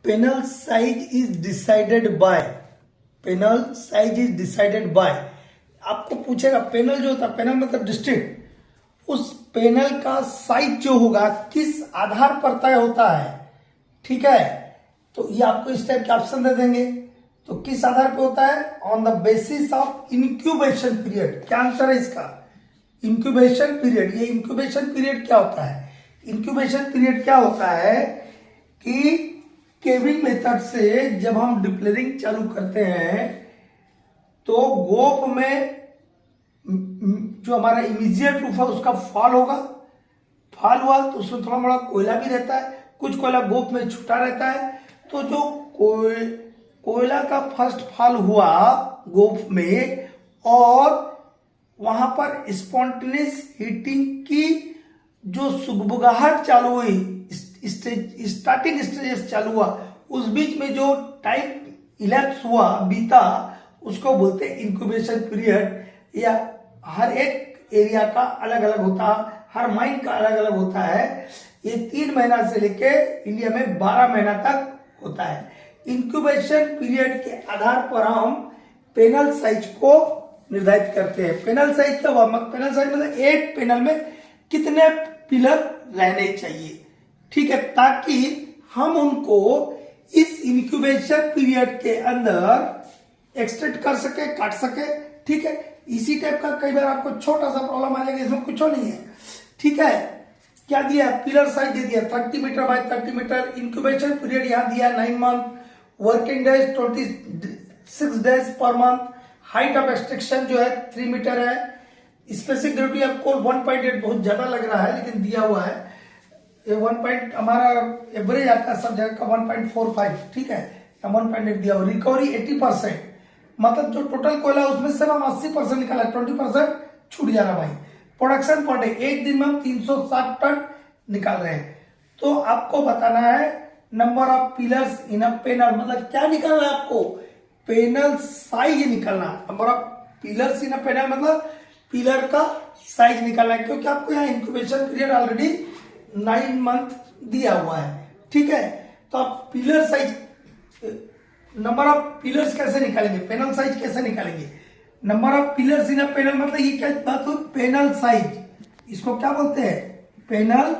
Panel size is decided by, panel size is decided by, आपको पूछेगा panel जो होता है, पेनल मतलब डिस्ट्रिक्ट, उस पेनल का साइज जो होगा किस आधार पर तय होता है। ठीक है, तो ये आपको इस टाइप के ऑप्शन दे देंगे। तो किस आधार पर होता है? On the basis of incubation period. क्या आंसर है इसका? Incubation period. ये इंक्यूबेशन पीरियड क्या होता है? इंक्यूबेशन पीरियड क्या होता है कि केविंग मेथड से जब हम डिप्लेरिंग चालू करते हैं तो गोप में जो हमारा इमीडिएट रूप है उसका फॉल होगा, फॉल हुआ तो उसमें थोड़ा बड़ा कोयला भी रहता है, कुछ कोयला गोप में छुटा रहता है। तो जो कोयला का फर्स्ट फॉल हुआ गोप में और वहां पर स्पॉन्टेनियस हीटिंग की जो सुगबुगाहट चालू हुई, स्टार्टिंग स्टेजेस चालू हुआ, उस बीच में जो टाइम इलैप्स हुआ, बीता, उसको बोलते हैं इंक्यूबेशन पीरियड। या हर एक एरिया का अलग अलग होता है, हर माइन का अलग अलग होता है। ये 3 महीना से लेके इंडिया में 12 महीना तक होता है। इंक्यूबेशन पीरियड के आधार पर हम पेनल साइज को निर्धारित करते हैं। पेनल साइज क्या हुआ? पेनल साइज मतलब एक पेनल में कितने पिलर रहने चाहिए। ठीक है, ताकि हम उनको इस इंक्यूबेशन पीरियड के अंदर एक्सटेंड कर सके, काट सके। ठीक है, इसी टाइप का कई बार आपको छोटा सा प्रॉब्लम आ जाएगा, इसमें कुछ नहीं है। ठीक है, क्या दिया? पिलर साइज दे दिया 30 metre by 30 metre. Incubation period यहां दिया 9 मंथ, वर्किंग डेज 26 डेज पर मंथ। हाइट ऑफ एक्सट्रैक्शन जो है 3 मीटर है। स्पेसिफिक ग्रेविटी ऑफ कोल 1.8, बहुत ज्यादा लग रहा है लेकिन दिया हुआ है। ये 1 पॉइंट हमारा एवरेज आता है सब जगह का 1.45। ठीक है, 1.8 दिया हुआ। रिकवरी 80%, मतलब जो टोटल कोयला उसमें से हम 80% निकाला, 20% छूट जा रहा भाई। प्रोडक्शन पर डे, एक दिन में हम 360 टन निकाल रहे हैं। तो आपको बताना है number of pillars in a panel, मतलब क्या निकालना है आपको? पेनल साइज निकालना। Number of pillars in a panel मतलब पिलर का साइज निकालना है, क्योंकि आपको यहाँ इंक्यूबेशन पीरियड ऑलरेडी 9 मंथ दिया हुआ है। ठीक है, तो आप pillar size, number of pillars कैसे निकालेंगे, पेनल साइज कैसे निकालेंगे? Number of pillars in a panel मतलब ये क्या बात हुई? पेनल साइज, इसको क्या बोलते हैं? Panel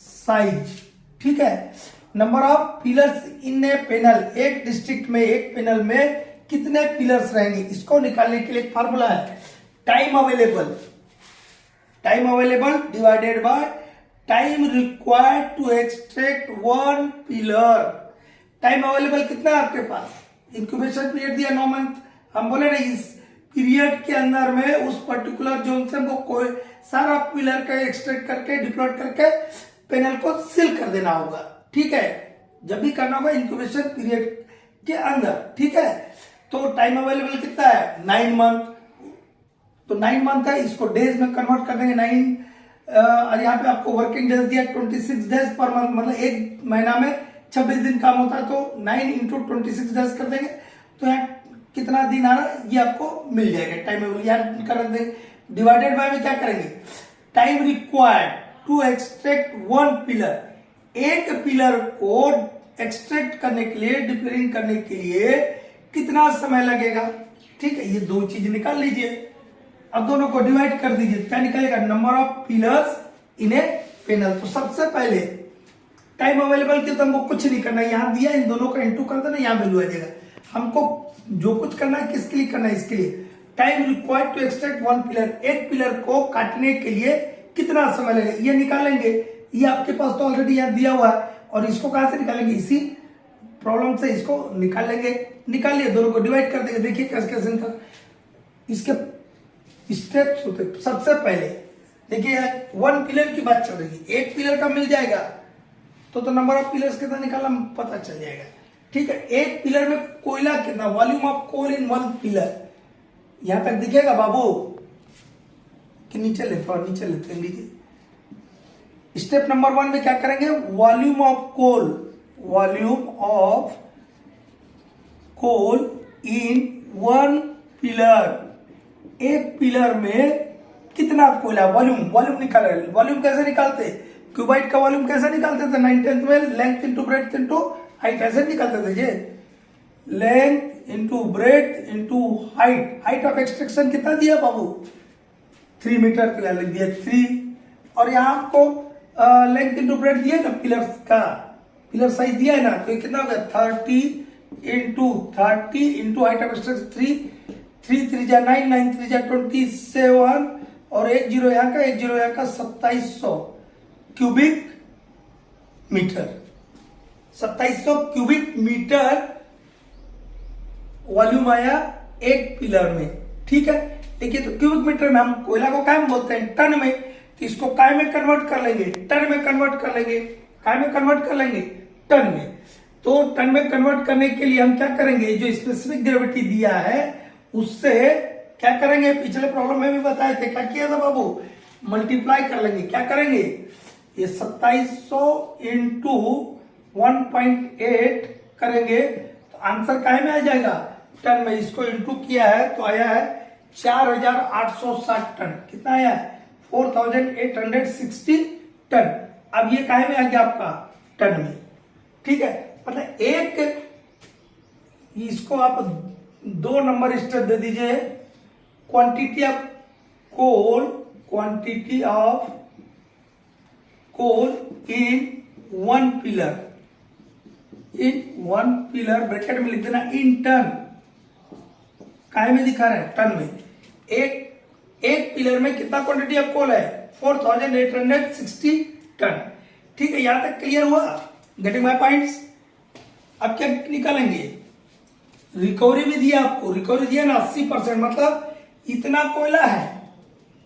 size. ठीक है, number of pillars in a panel, एक डिस्ट्रिक्ट में, एक पेनल में कितने पिलर्स रहेंगे, इसको निकालने के लिए एक फार्मूला है, time available, time available divided by time required to extract 1 pillar. Time available कितना है आपके पास? इंक्यूबेशन पीरियड दिया 9 मंथ। हम बोले ना इस पीरियड के अंदर में उस पर्टिकुलर जोन से हमको कोई सारा पिलर का एक्सट्रैक्ट करके डिप्लॉट करके पेनल को सील कर देना होगा। ठीक है, जब भी करना होगा इंक्यूबेशन पीरियड के अंदर। ठीक है, तो टाइम अवेलेबल कितना है? 9 मंथ। तो 9 मंथ है, इसको डेज में कन्वर्ट कर देंगे 9, और यहाँ पे आपको वर्किंग डेज दिया 26 डेज पर मंथ, मतलब एक महीना में 26 दिन काम होता है। तो 9 इंटू 26 डेज कर देंगे, तो यहाँ कितना दिन आ रहा है ये आपको मिल जाएगा। टाइम यहाँ कर देंगे, डिवाइडेड बाय में क्या करेंगे? Time required to extract 1 pillar, एक पिलर को एक्सट्रैक्ट करने के लिए, डिप्लेरिंग करने के लिए कितना समय लगेगा। ठीक है, ये 2 चीज निकाल लीजिए। अब दोनों को डिवाइड कर दीजिए, क्या निकलेगा? Number of pillars in a panel. तो सबसे पहले टाइम अवेलेबल के तो हमको कुछ नहीं करना, यहां दिया, इन दोनों का इंटू कर देना, यहां वैल्यू आ जाएगा। हमको जो कुछ करना है किसके लिए करना है? इसके लिए time required to extract 1 pillar, एक पिलर को काटने के लिए कितना समय लगेगा ये निकालेंगे। ये आपके पास तो ऑलरेडी यहाँ दिया हुआ है, और इसको कहां से निकालेंगे? इसी प्रॉब्लम से इसको निकाल लेंगे। निकाल लिए, दोनों को डिवाइड कर देंगे। देखिए कैसे कैसे निकाल, इसके स्टेप्स होते। सबसे पहले देखिए 1 पिलर की बात चल रही है, एक पिलर का मिल जाएगा तो नंबर ऑफ पिलर्स कितना निकालना पता चल जाएगा। ठीक है, एक पिलर में कोयला कितना, volume of coal in 1 pillar, यहां तक दिखेगा बाबू कि नीचे लेते और नीचे लेते लीजिए। स्टेप नंबर 1 में क्या करेंगे? Volume of coal, volume of coal in 1 pillar, एक पिलर में कितना कोयला, वॉल्यूम, वॉल्यूम निकाल रहे। वॉल्यूम कैसे निकालते? क्यूबाइट का वॉल्यूम कैसे निकालते थे? 9/10 में length into breadth into height ऐसे निकालते थे ये, length into breadth into height. Height of extraction कितना दिया बाबू? 3 मीटर का लिख दिया 3। और यहाँ आपको लेंथ इंटू ब्रेथ दिया ना, पिलर का पिलर साइज दिया है ना, तो ये कितना हो गया 30 into 30 into height of extraction 3, 3 3 जा 9, 9 3 जा 27 और 1 0 यहाँ का 1 0 यहाँ का 2700 cubic metre. 2700 cubic metre volume आया एक पिलर में, ठीक है। देखिए तो क्यूबिक मीटर में हम कोयला को काय में बोलते हैं? टन में। तो इसको काय में कन्वर्ट कर लेंगे, टन में कन्वर्ट कर लेंगे, काय में कन्वर्ट कर लेंगे टन में। तो टन में कन्वर्ट करने के लिए हम क्या करेंगे, जो स्पेसिफिक ग्रेविटी दिया है उससे क्या करेंगे, पिछले प्रॉब्लम में भी बताए थे, क्या किया था बाबू? मल्टीप्लाई कर लेंगे। क्या करेंगे, ये 2700 इंटू 1.8 करेंगे तो आंसर काय में आ जाएगा? टन में। इसको इंटू किया है तो आया है 4860 टन। कितना आया है? 4860 टन। अब ये काय में आ गया आपका? टन में, ठीक है। मतलब एक, इसको आप 2 नंबर स्टेप दे दीजिए, quantity of coal, quantity of coal in 1 pillar, in 1 pillar bracket में लिख देना इन टन। काय में दिखा रहा है? टन में। एक पिलर में कितना क्वांटिटी ऑफ कोल है? 4860 टन। ठीक है, यहां तक क्लियर हुआ? Getting my points? अब क्या निकालेंगे? रिकवरी भी दिया आपको, रिकवरी दिया ना 80%, मतलब इतना कोयला है,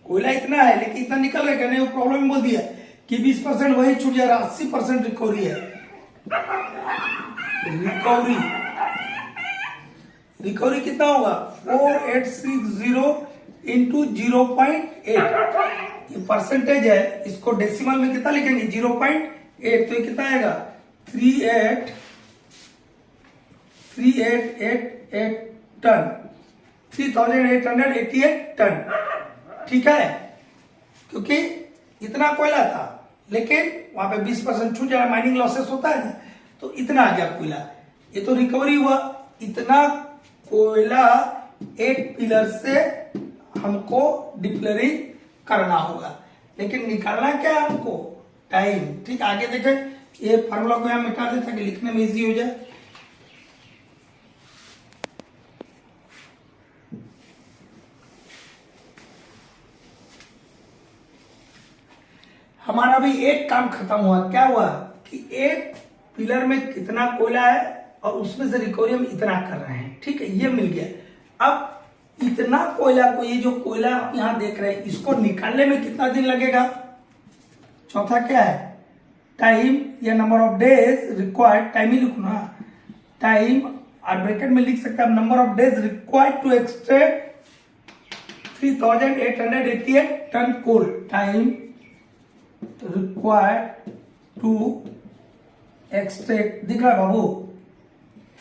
कोयला इतना है लेकिन इतना निकल रहा है, नहीं वो प्रॉब्लम बोल दिया कि 20% वही छूट जा रहा, 80% रिकवरी है। रिकवरी कितना होगा? 4860 इंटू 0.8, ये परसेंटेज है, इसको डेसिमल में कितना लिखेंगे? 0.8, तो ये कितना आएगा? 3888 टन, 3888 टन, ठीक है। क्योंकि इतना कोयला था लेकिन वहां पे 20% छूट जाए, माइनिंग लॉसेस होता है ना, तो इतना आ गया कोयला। ये तो रिकवरी हुआ। इतना कोयला एक पिलर से हमको डिप्लरिंग करना होगा, लेकिन निकालना क्या है हमको? टाइम। ठीक, आगे देखें, ये फार्मूला को यहां मिटा दे ताकि लिखने में इजी हो जाए। हमारा भी एक काम खत्म हुआ। क्या हुआ कि एक पिलर में कितना कोयला है और उसमें से रिकवरी हम इतना कर रहे हैं, ठीक है, ये मिल गया। अब इतना कोयला को, ये जो कोयला आप यहां देख रहे हैं, इसको निकालने में कितना दिन लगेगा? चौथा क्या है? टाइम या number of days required, time ही लिखो ना, टाइम और ब्रैकेट में लिख सकते हैं number of days required to extract 3888 ton coal. Time required to extract, दिख रहा है बाबू,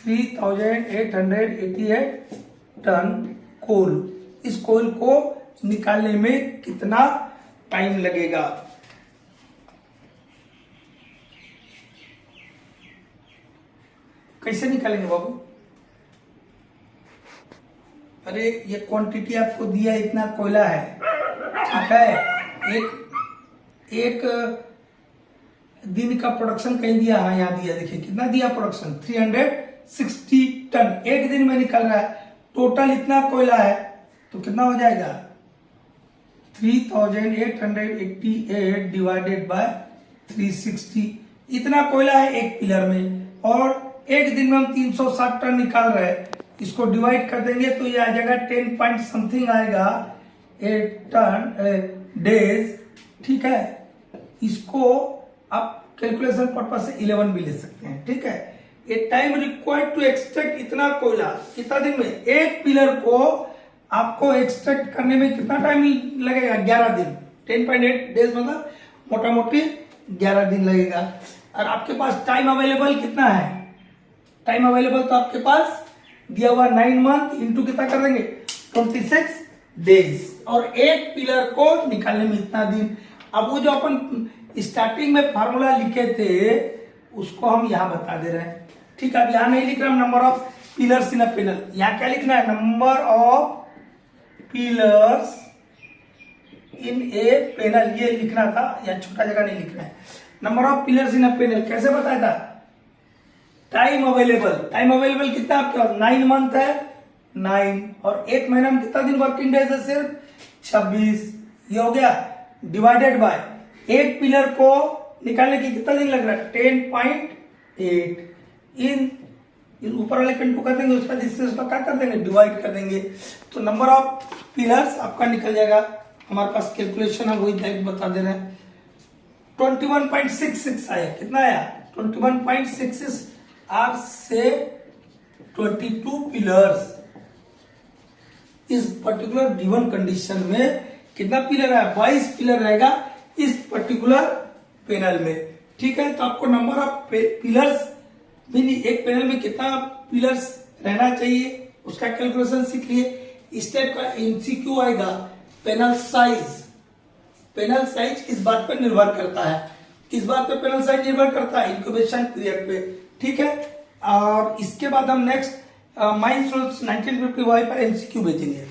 3888 टन कोल। इस कोल को निकालने में कितना टाइम लगेगा? कैसे निकालेंगे बाबू? अरे ये क्वांटिटी आपको दिया, इतना कोयला है, ठीक है। एक दिन का प्रोडक्शन कहीं दिया, हाँ यहाँ दिया, देखिए कितना दिया प्रोडक्शन, 360 टन एक दिन में निकल रहा है। टोटल इतना कोयला है तो कितना हो जाएगा? 3888 डिवाइडेड बाय 360। इतना कोयला है एक पिलर में और एक दिन में हम 360 टन निकाल रहे हैं। इसको डिवाइड कर देंगे तो ये आ जाएगा 10 पॉइंट समथिंग आएगा 8 टन डेज, ठीक है। इसको आप कैलकुलेशन पर्पज से 11 भी ले सकते हैं, ठीक है। ये टाइम रिक्वायर्ड टू एक्सट्रैक्ट इतना कोयला कितना दिन में? एक पिलर को आपको एक्सट्रैक्ट करने में कितना टाइम लगेगा? 11 दिन। 10.8 डेज मतलब मोटा मोटी 11 दिन लगेगा। और आपके पास टाइम अवेलेबल कितना है? टाइम अवेलेबल तो आपके पास दिया हुआ 9 मंथ इंटू कितना कर देंगे? 26 डेज। और एक पिलर को निकालने में इतना दिन। अब वो जो अपन स्टार्टिंग में फार्मूला लिखे थे उसको हम यहां बता दे रहे हैं। ठीक है, अब यहां नहीं लिख रहा हूं number of pillars in a panel, यहां क्या लिखना है, number of pillars in a panel, ये लिखना था, या छोटा जगह नहीं लिख रहा है। Number of pillars in a panel कैसे बताया था, टाइम अवेलेबल कितना आपके पास, 9 मंथ है 9, और 1 महीना में कितना दिन वर्किंग डेज है, सिर्फ 26, ये हो गया। डिवाइडेड बाय एक पिलर को निकालने की कितना दिन लग रहा है, 10.8, इन ऊपर वाले कंटू कर देंगे, उसका जिससे उसका क्या कर देंगे, डिवाइड कर देंगे, तो नंबर ऑफ पिलर्स आपका निकल जाएगा। हमारे पास कैलकुलेशन है वही डायरेक्ट बता दे रहे हैं, 21.66 आया, कितना आया 21.66, आप से 22 पिलर्स इस पर्टिकुलर गिवन कंडीशन में कितना पिलर है, 22 पिलर रहेगा इस पर्टिकुलर पेनल में। ठीक है, तो आपको नंबर ऑफ पिलर्स भी एक पेनल में कितना पिलर्स रहना चाहिए उसका कैलकुलेशन सीख लिए। इस टाइप का एमसीक्यू आएगा, पेनल साइज इस बात पर निर्भर करता है, किस बात पे पेनल साइज निर्भर करता है, इंक्यूबेशन पीरियड पे। ठीक है, और इसके बाद हम नेक्स्ट माइंस रूल्स 1950 पर एमसीक्यू भेजेंगे।